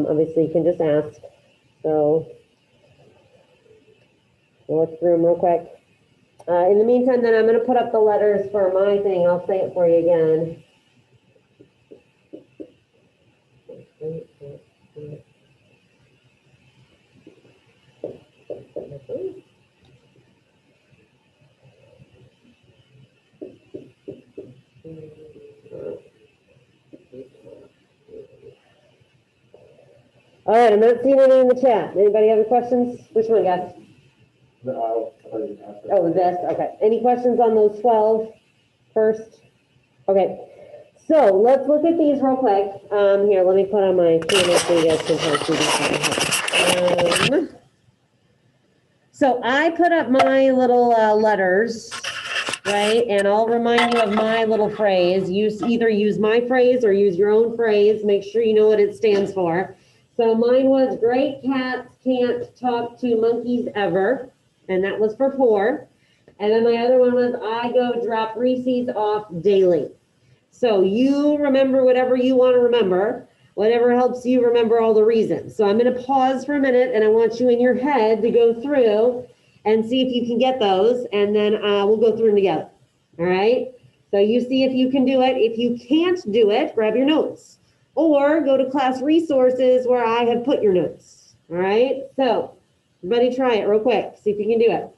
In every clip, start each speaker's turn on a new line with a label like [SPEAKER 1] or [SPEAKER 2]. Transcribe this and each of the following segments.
[SPEAKER 1] Obviously, you can just ask. So we'll look through them real quick. In the meantime, then I'm going to put up the letters for my thing. I'll say it for you again. All right, I'm not seeing any in the chat. Anybody have any questions? Which one, guys? Oh, this, okay. Any questions on those 12 first? Okay, so let's look at these real quick. Here, let me put on my camera so you guys can kind of see these. So I put up my little letters, right? And I'll remind you of my little phrase. Either use my phrase or use your own phrase. Make sure you know what it stands for. So mine was great cats can't talk to monkeys ever. And that was for poor. And then my other one was I go drop Reese's off daily. So you remember whatever you want to remember, whatever helps you remember all the reasons. So I'm going to pause for a minute and I want you in your head to go through and see if you can get those. And then we'll go through them together. All right. So you see if you can do it. If you can't do it, grab your notes or go to class resources where I have put your notes. All right. So everybody try it real quick. See if you can do it.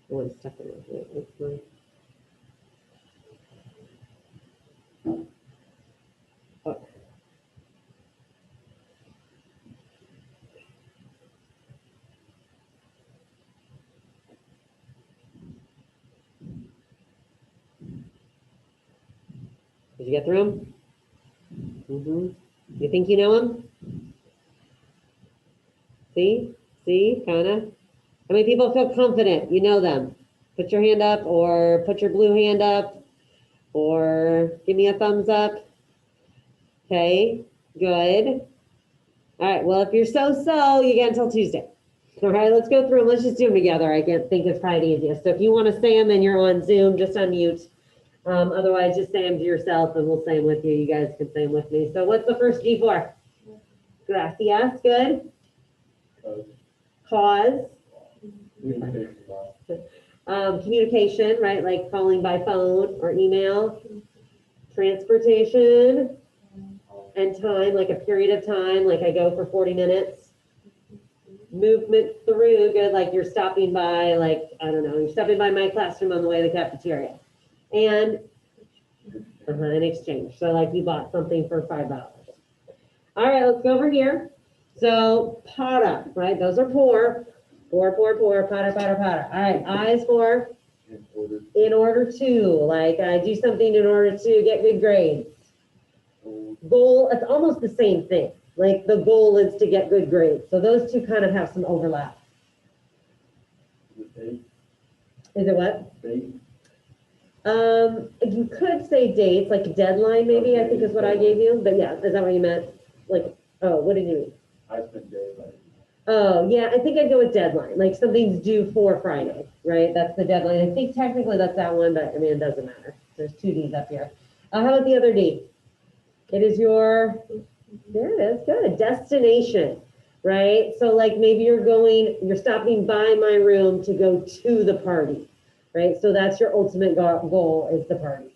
[SPEAKER 1] One second. Oh. Did you get through them? Mm-hmm. You think you know them? See, kind of. How many people feel confident you know them? Put your hand up or put your blue hand up or give me a thumbs up. Okay, good. All right, well, if you're so, you get until Tuesday. All right, let's go through them. Let's just do them together. I can't think it's probably easiest. So if you want to say them and you're on Zoom, just unmute. Otherwise, just say them to yourself and we'll say them with you. You guys can say them with me. So what's the first G for? Gracias, good. Cause. Communication, right? Like calling by phone or email. Transportation. And time, like a period of time, like I go for 40 minutes. Movement through, good, like you're stopping by, like, I don't know, you're stopping by my classroom on the way to the cafeteria. And an exchange. So like you bought something for $5. All right, let's go over here. So para, right? Those are poor, para. All right, I is for in order to, like I do something in order to get good grades. Goal, it's almost the same thing. Like the goal is to get good grades. So those two kind of have some overlap. Is it what? You could say dates, like a deadline maybe, I think is what I gave you. But yeah, is that what you meant? Like, oh, what did you mean?
[SPEAKER 2] I spent deadline.
[SPEAKER 1] Oh, yeah, I think I'd go with deadline. Like something's due for Friday, right? That's the deadline. I think technically that's that one, but I mean, it doesn't matter. There's two D's up here. How about the other D? It is your, there it is, good, destination, right? So like maybe you're stopping by my room to go to the party, right? So that's your ultimate goal is the party.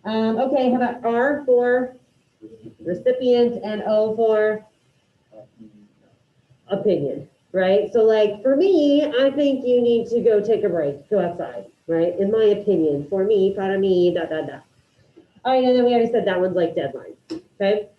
[SPEAKER 1] Okay, how about R for recipient and O for opinion, right? So like for me, I think you need to go take a break, go outside, right? In my opinion, for me, para mí, da. All right, and then we already said that one's like deadline. Okay.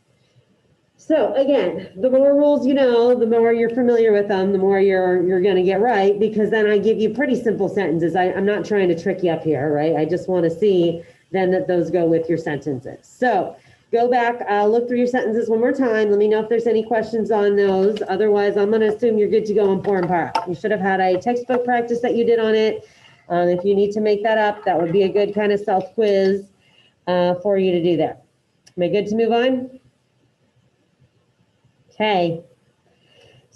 [SPEAKER 1] So again, the more rules you know, the more you're familiar with them, the more you're going to get right, because then I give you pretty simple sentences. I'm not trying to trick you up here, right? I just want to see then that those go with your sentences. So go back, look through your sentences one more time. Let me know if there's any questions on those. Otherwise, I'm going to assume you're good to go on pour and para. You should have had a textbook practice that you did on it. If you need to make that up, that would be a good kind of self-quiz for you to do that. Am I good to move on? Okay.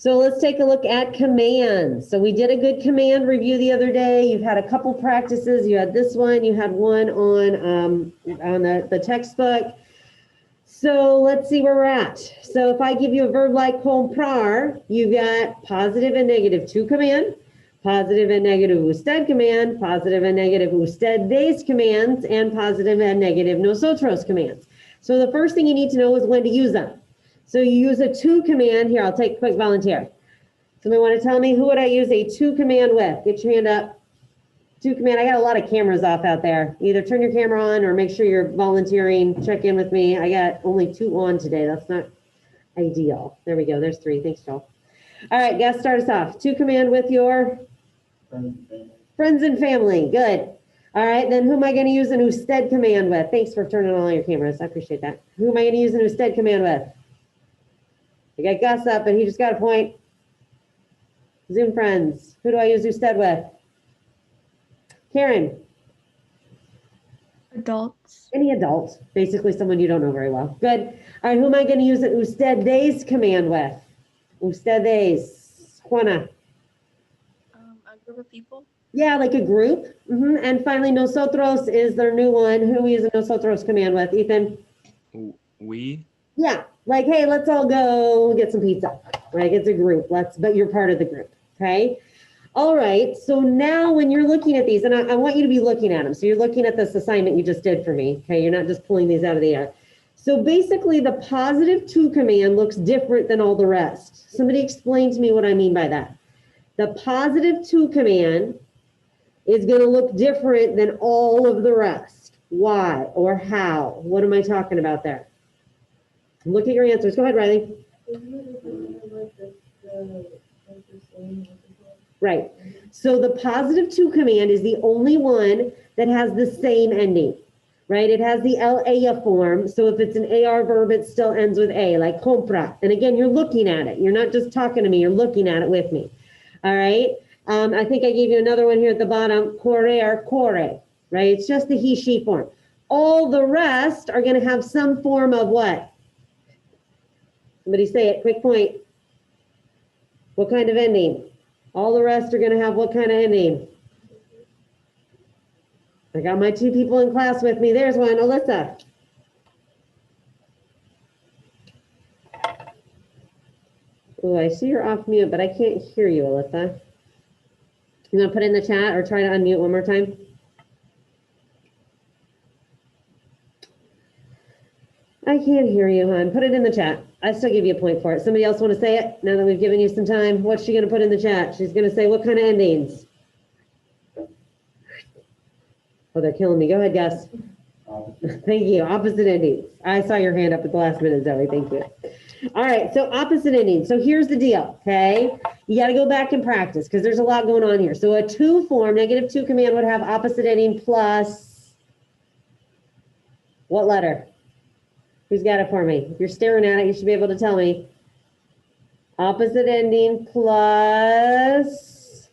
[SPEAKER 1] So let's take a look at commands. So we did a good command review the other day. You've had a couple practices. You had this one, you had one on the textbook. So let's see where we're at. So if I give you a verb like comprar, you've got positive and negative to command, positive and negative usted command, positive and negative ustedes commands, and positive and negative nosotros commands. So the first thing you need to know is when to use them. So you use a to command. Here, I'll take a quick volunteer. Somebody want to tell me who would I use a to command with? Get your hand up. To command. I got a lot of cameras off out there. Either turn your camera on or make sure you're volunteering. Check in with me. I got only 2 on today. That's not ideal. There we go. There's 3. Thanks, Joel. All right, guys, start us off. To command with your friends and family. Good. All right, then who am I going to use an usted command with? Thanks for turning on all your cameras. I appreciate that. Who am I going to use an usted command with? I got Gus up, and he just got a point. Zoom friends. Who do I use usted with? Karen.
[SPEAKER 2] Adults.
[SPEAKER 1] Any adult, basically someone you don't know very well. Good. All right, who am I going to use an ustedes command with? Ustedes. Juana.
[SPEAKER 2] A group of people.
[SPEAKER 1] Yeah, like a group. And finally, nosotros is their new one. Who we use a nosotros command with? Ethan?
[SPEAKER 3] We?
[SPEAKER 1] Yeah, like, hey, let's all go get some pizza. Right, it's a group. But you're part of the group, okay? All right, so now when you're looking at these, and I want you to be looking at them. So you're looking at this assignment you just did for me, okay? You're not just pulling these out of the air. So basically, the positive to command looks different than all the rest. Somebody explain to me what I mean by that. The positive to command is going to look different than all of the rest. Why or how? What am I talking about there? Look at your answers. Go ahead, Riley. Right. So the positive to command is the only one that has the same ending, right? It has the LA form. So if it's an AR verb, it still ends with A, like compra. And again, you're looking at it. You're not just talking to me. You're looking at it with me. All right. I think I gave you another one here at the bottom, correr, corre, right? It's just the he, she form. All the rest are going to have some form of what? Somebody say it, quick point. What kind of ending? All the rest are going to have what kind of ending? I got my 2 people in class with me. There's one, Alyssa. Oh, I see you're off mute, but I can't hear you, Alyssa. You want to put it in the chat or try to unmute one more time? I can't hear you, hon. Put it in the chat. I still give you a point for it. Somebody else want to say it now that we've given you some time? What's she going to put in the chat? She's going to say what kind of endings? Oh, they're killing me. Go ahead, Gus. Thank you. Opposite endings. I saw your hand up at the last minute, Zoe. Thank you. All right. So opposite endings. So here's the deal. Okay. You got to go back and practice because there's a lot going on here. So a to form, negative to command would have opposite ending plus what letter? Who's got it for me? If you're staring at it, you should be able to tell me. Opposite ending plus.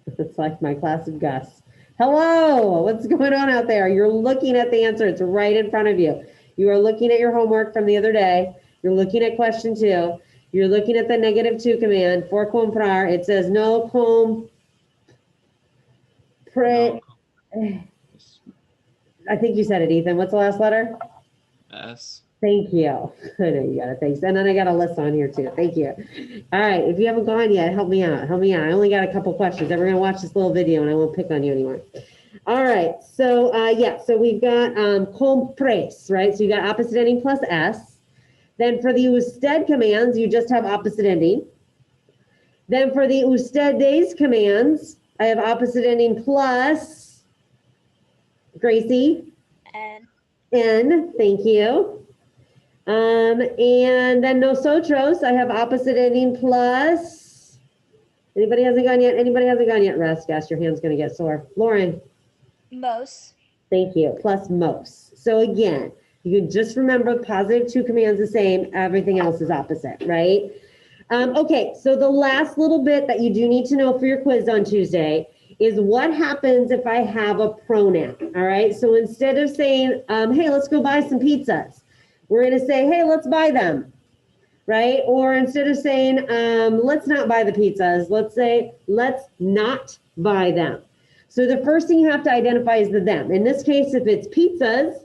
[SPEAKER 1] It's like my class of Gus. Hello, what's going on out there? You're looking at the answer. It's right in front of you. You are looking at your homework from the other day. You're looking at question 2. You're looking at the negative to command for comprar. It says no compre. I think you said it, Ethan. What's the last letter?
[SPEAKER 3] S.
[SPEAKER 1] Thank you. I know you got it. Thanks. And then I got a list on here too. Thank you. All right. If you haven't gone yet, help me out. Help me out. I only got a couple questions. Then we're going to watch this little video and I won't pick on you anymore. All right. So, so we've got compres, right? So you got opposite ending plus S. Then for the usted commands, you just have opposite ending. Then for the ustedes commands, I have opposite ending plus Gracie. N, thank you. And then nosotros, I have opposite ending plus. Anybody hasn't gone yet? Anybody hasn't gone yet? Rest, guess your hand's going to get sore. Lauren.
[SPEAKER 2] Most.
[SPEAKER 1] Thank you. Plus most. So again, you can just remember positive to commands the same. Everything else is opposite, right? Okay, so the last little bit that you do need to know for your quiz on Tuesday is what happens if I have a pronoun, all right? So instead of saying, hey, let's go buy some pizzas, we're gonna say, hey, let's buy them. right? Or instead of saying, let's not buy the pizzas, let's say, let's not buy them. So the first thing you have to identify is the them. In this case, if it's pizzas,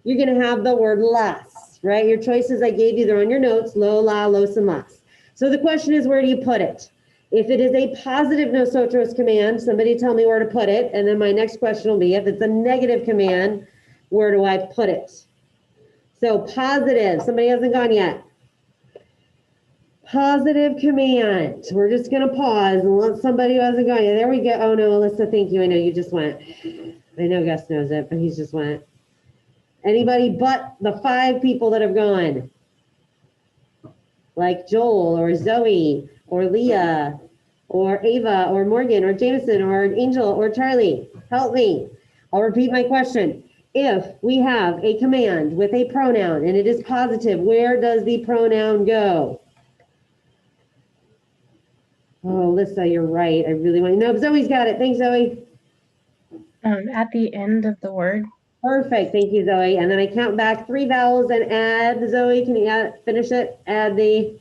[SPEAKER 1] you're going to have the word las, right? Your choices I gave you, they're on your notes, lo, la, los, and las. So the question is, where do you put it? If it is a positive nosotros command, somebody tell me where to put it. And then my next question will be, if it's a negative command, where do I put it? So positive, somebody hasn't gone yet. Positive command. We're just going to pause and let somebody who hasn't gone yet. There we go. Oh no, Alyssa, thank you. I know you just went. I know Gus knows it, but he's just went. Anybody but the 5 people that have gone. Like Joel or Zoe or Leah or Ava or Morgan or Jameson or Angel or Charlie. Help me. I'll repeat my question. If we have a command with a pronoun and it is positive, where does the pronoun go? Oh, Alyssa, you're right. I really want to know. Zoe's got it. Thanks, Zoe.
[SPEAKER 4] At the end of the word.
[SPEAKER 1] Perfect. Thank you, Zoe. And then I count back 3 vowels and add. Zoe, can you finish it? Add the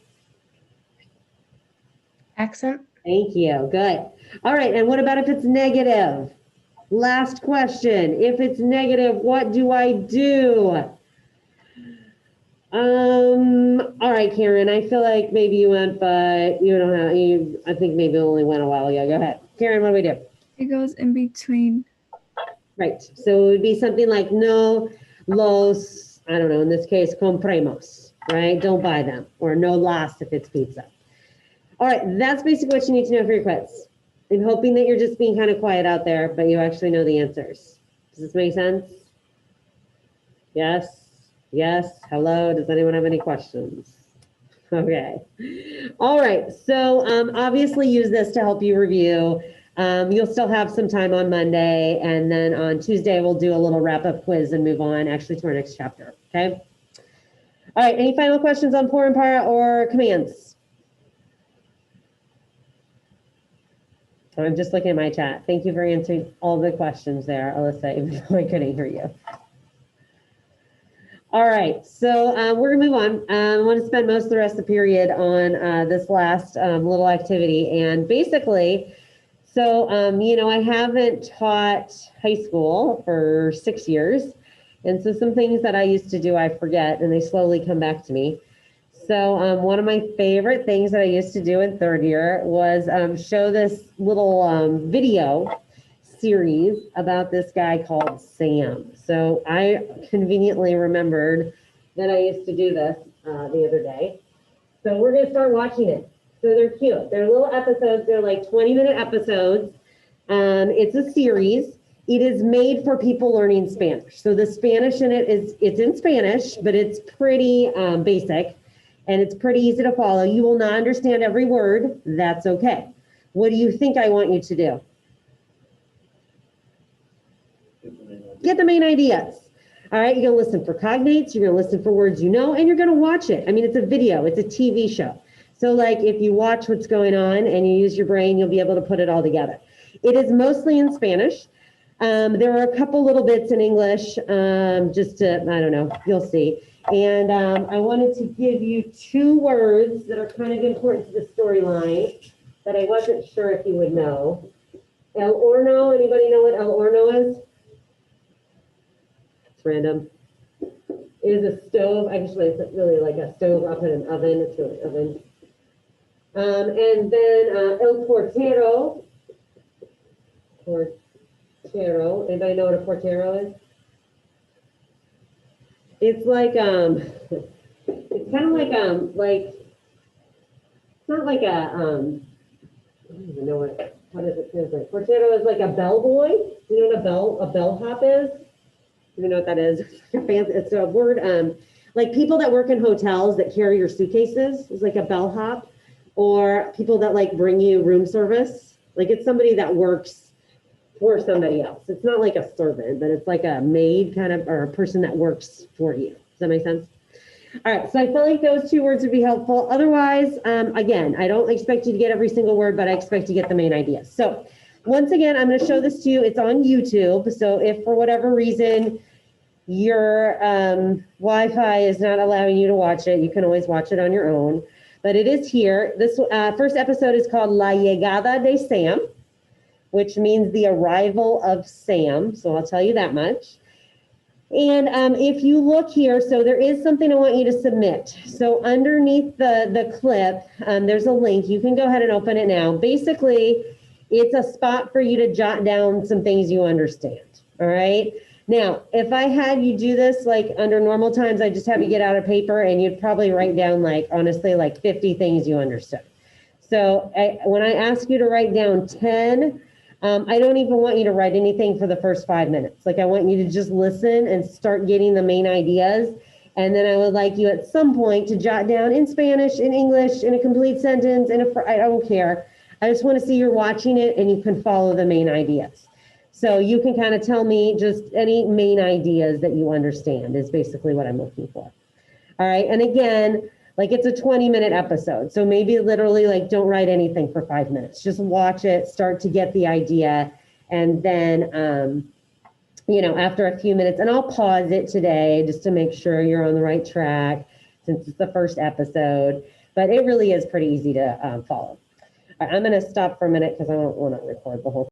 [SPEAKER 4] Accent.
[SPEAKER 1] Thank you. Good. All right. And what about if it's negative? Last question. If it's negative, what do I do? All right, Karen, I feel like maybe you went, but you don't have, I think maybe it only went a while ago. Go ahead. Karen, what do we do?
[SPEAKER 2] It goes in between.
[SPEAKER 1] Right. So it would be something like no los, I don't know, in this case, compremos, right? Don't buy them. Or no las if it's pizza. All right. That's basically what you need to know for your quiz. I'm hoping that you're just being kind of quiet out there, but you actually know the answers. Does this make sense? Yes. Yes. Hello. Does anyone have any questions? Okay. All right. So obviously use this to help you review. You'll still have some time on Monday, and then on Tuesday we'll do a little wrap-up quiz and move on actually to our next chapter. Okay. All right. Any final questions on por and para or commands? I'm just looking at my chat. Thank you for answering all the questions there, Alyssa, even though I couldn't hear you. All right, so we're gonna move on. I want to spend most of the rest of the period on this last little activity. And basically, so, I haven't taught high school for 6 years. And so some things that I used to do, I forget, and they slowly come back to me. So one of my favorite things that I used to do in 3rd year was show this little video series about this guy called Sam. So I conveniently remembered that I used to do this the other day. So we're going to start watching it. So they're cute. They're little episodes. They're like 20-minute episodes. It's a series. It is made for people learning Spanish. So the Spanish in it it's in Spanish, but it's pretty basic and it's pretty easy to follow. You will not understand every word. That's okay. What do you think I want you to do? Get the main ideas. All right, you're going to listen for cognates, you're going to listen for words you know, and you're going to watch it. I mean, it's a video, it's a TV show. So like if you watch what's going on and you use your brain, you'll be able to put it all together. It is mostly in Spanish. There are a couple little bits in English, just to, I don't know, you'll see. And I wanted to give you 2 words that are kind of important to the storyline that I wasn't sure if you would know. El horno, anybody know what el horno is? Random. It is a stove. Actually, it's really like a stove up in an oven. It's really an oven. And then el portero. Portero. Anybody know what a portero is? It's like it's kind of like it's not like a I don't even know how does it translate. Portero is like a bellboy. Do you know what a bellhop is? You know what that is? It's a word, like people that work in hotels that carry your suitcases is like a bellhop, or people that like bring you room service. Like it's somebody that works for somebody else. It's not like a servant, but it's like a maid kind of, or a person that works for you. Does that make sense? All right, so I felt like those 2 words would be helpful. Otherwise, again, I don't expect you to get every single word, but I expect you to get the main ideas. So once again, I'm going to show this to you. It's on YouTube. So if for whatever reason your Wi-Fi is not allowing you to watch it, you can always watch it on your own. But it is here. This first episode is called La Llegada de Sam, which means the arrival of Sam. So I'll tell you that much. And if you look here, so there is something I want you to submit. So underneath the clip, there's a link. You can go ahead and open it now. Basically, it's a spot for you to jot down some things you understand. All right. Now, if I had you do this like under normal times, I just have you get out a paper and you'd probably write down like, honestly, like 50 things you understood. So when I ask you to write down 10, I don't even want you to write anything for the first 5 minutes. Like I want you to just listen and start getting the main ideas. And then I would like you at some point to jot down in Spanish, in English, in a complete sentence, I don't care. I just want to see you're watching it and you can follow the main ideas. So you can kind of tell me just any main ideas that you understand is basically what I'm looking for. All right. And again, like it's a 20-minute episode. So maybe literally like don't write anything for 5 minutes. Just watch it, start to get the idea. And then, after a few minutes, and I'll pause it today just to make sure you're on the right track since it's the first episode. But it really is pretty easy to follow. All right, I'm going to stop for a minute because I don't want to record the whole